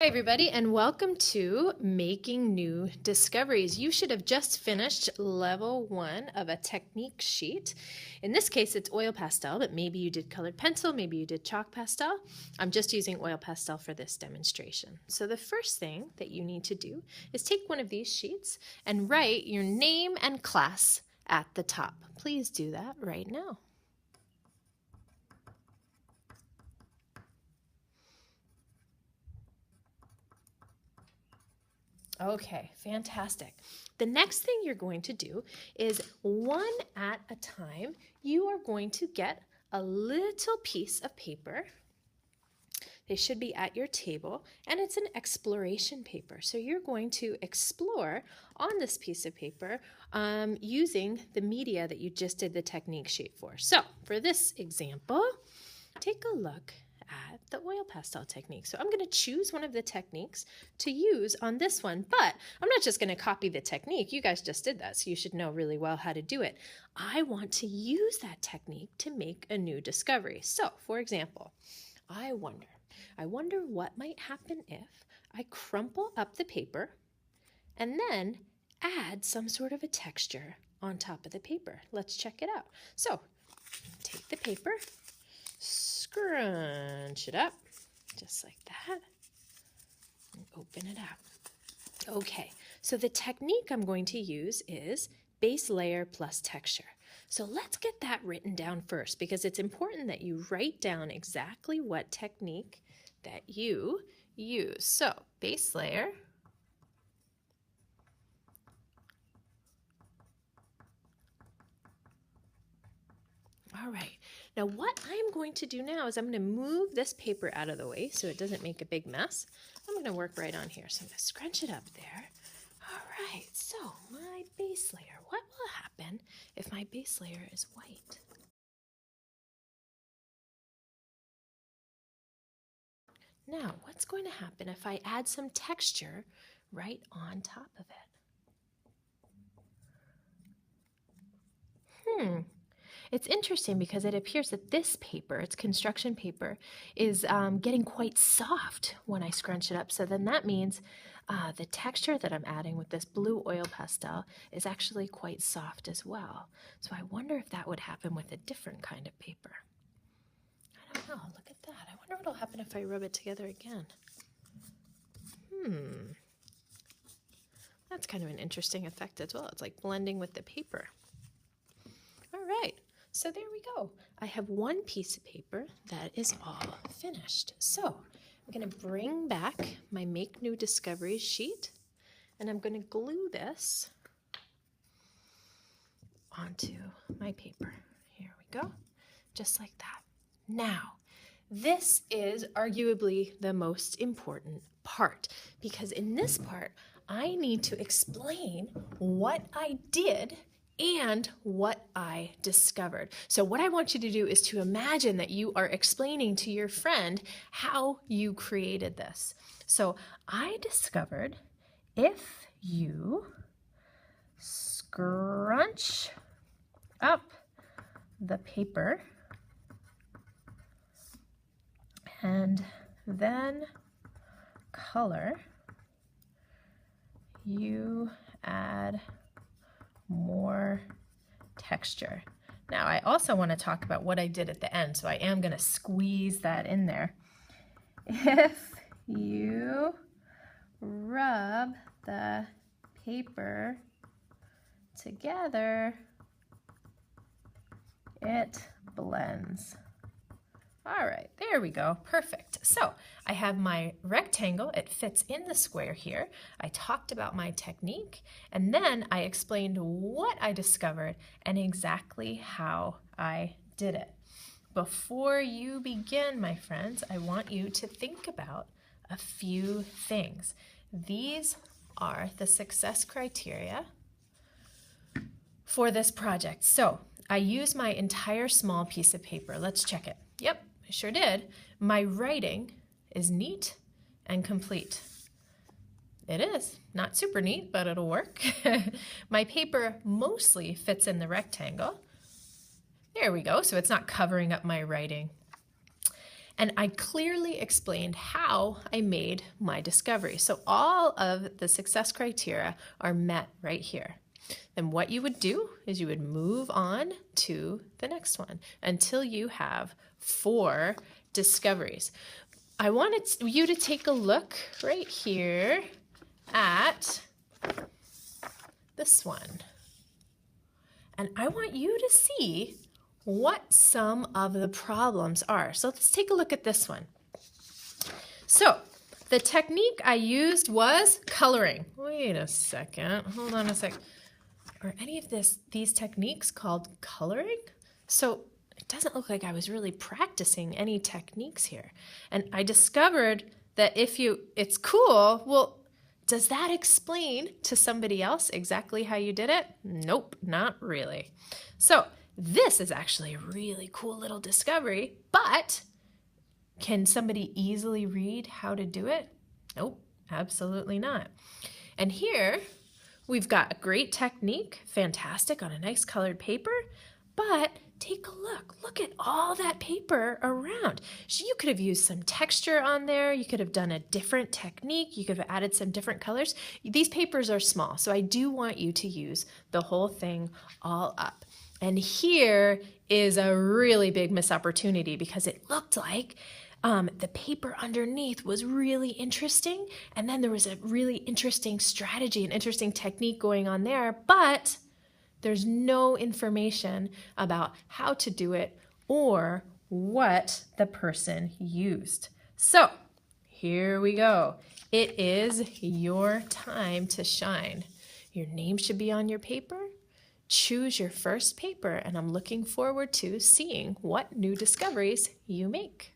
Hi everybody, and welcome to Making New Discoveries. You should have just finished level 1 of a technique sheet. In this case it's oil pastel, but maybe you did colored pencil, maybe you did chalk pastel. I'm just using oil pastel for this demonstration. So the first thing that you need to do is take one of these sheets and write your name and class at the top. Please do that right now. Okay, fantastic. The next thing you're going to do is one at a time, you are going to get a little piece of paper. They should be at your table, and it's an exploration paper. So you're going to explore on this piece of paper using the media that you just did the technique sheet for. So for this example, take a look at the oil pastel technique. So I'm going to choose one of the techniques to use on this one, but I'm not just going to copy the technique. You guys just did that, so you should know really well how to do it. I want to use that technique to make a new discovery. So for example, I wonder what might happen if I crumple up the paper and then add some sort of a texture on top of the paper. Let's check it out. So take the paper, scrunch it up just like that, and open it out. Okay, so the technique I'm going to use is base layer plus texture. So let's get that written down first, because it's important that you write down exactly what technique that you use. So base layer All right, now what I'm going to do now is I'm going to move this paper out of the way so it doesn't make a big mess. I'm going to work right on here. So I'm going to scrunch it up there. All right, so my base layer. What will happen if my base layer is white? Now, what's going to happen if I add some texture right on top of it? It's interesting because it appears that this paper, it's construction paper, is getting quite soft when I scrunch it up. So then that means the texture that I'm adding with this blue oil pastel is actually quite soft as well. So I wonder if that would happen with a different kind of paper. I don't know, look at that. I wonder what will happen if I rub it together again. That's kind of an interesting effect as well. It's like blending with the paper. All right. So there we go. I have one piece of paper that is all finished. So I'm going to bring back my Make New Discoveries sheet, and I'm going to glue this onto my paper. Here we go, just like that. Now, this is arguably the most important part, because in this part, I need to explain what I did and what I discovered. So what I want you to do is to imagine that you are explaining to your friend how you created this. So I discovered if you scrunch up the paper and then color, you add more texture. Now I also want to talk about what I did at the end, so I am going to squeeze that in there. If you rub the paper together, it blends. All right, there we go, perfect. So I have my rectangle, it fits in the square here. I talked about my technique, and then I explained what I discovered and exactly how I did it. Before you begin, my friends, I want you to think about a few things. These are the success criteria for this project. So I used my entire small piece of paper. Let's check it. Yep, I sure did. My writing is neat and complete. It is. Not super neat, but it'll work. My paper mostly fits in the rectangle. There we go, so it's not covering up my writing. And I clearly explained how I made my discovery. So all of the success criteria are met right here. Then what you would do is you would move on to the next one until you have 4 discoveries. I wanted you to take a look right here at this one. And I want you to see what some of the problems are. So let's take a look at this one. So the technique I used was coloring. Wait a second. Hold on a sec. Are any of these techniques called coloring? So it doesn't look like I was really practicing any techniques here. And I discovered that it's cool, well, does that explain to somebody else exactly how you did it? Nope, not really. So this is actually a really cool little discovery, but can somebody easily read how to do it? Nope, absolutely not. And here we've got a great technique, fantastic, on a nice colored paper, but take a look. Look at all that paper around. So you could have used some texture on there. You could have done a different technique. You could have added some different colors. These papers are small, so I do want you to use the whole thing all up. And here is a really big missed opportunity because it looked like the paper underneath was really interesting, and then there was a really interesting strategy, an interesting technique going on there, but there's no information about how to do it or what the person used. So here we go. It is your time to shine. Your name should be on your paper. Choose your first paper, and I'm looking forward to seeing what new discoveries you make.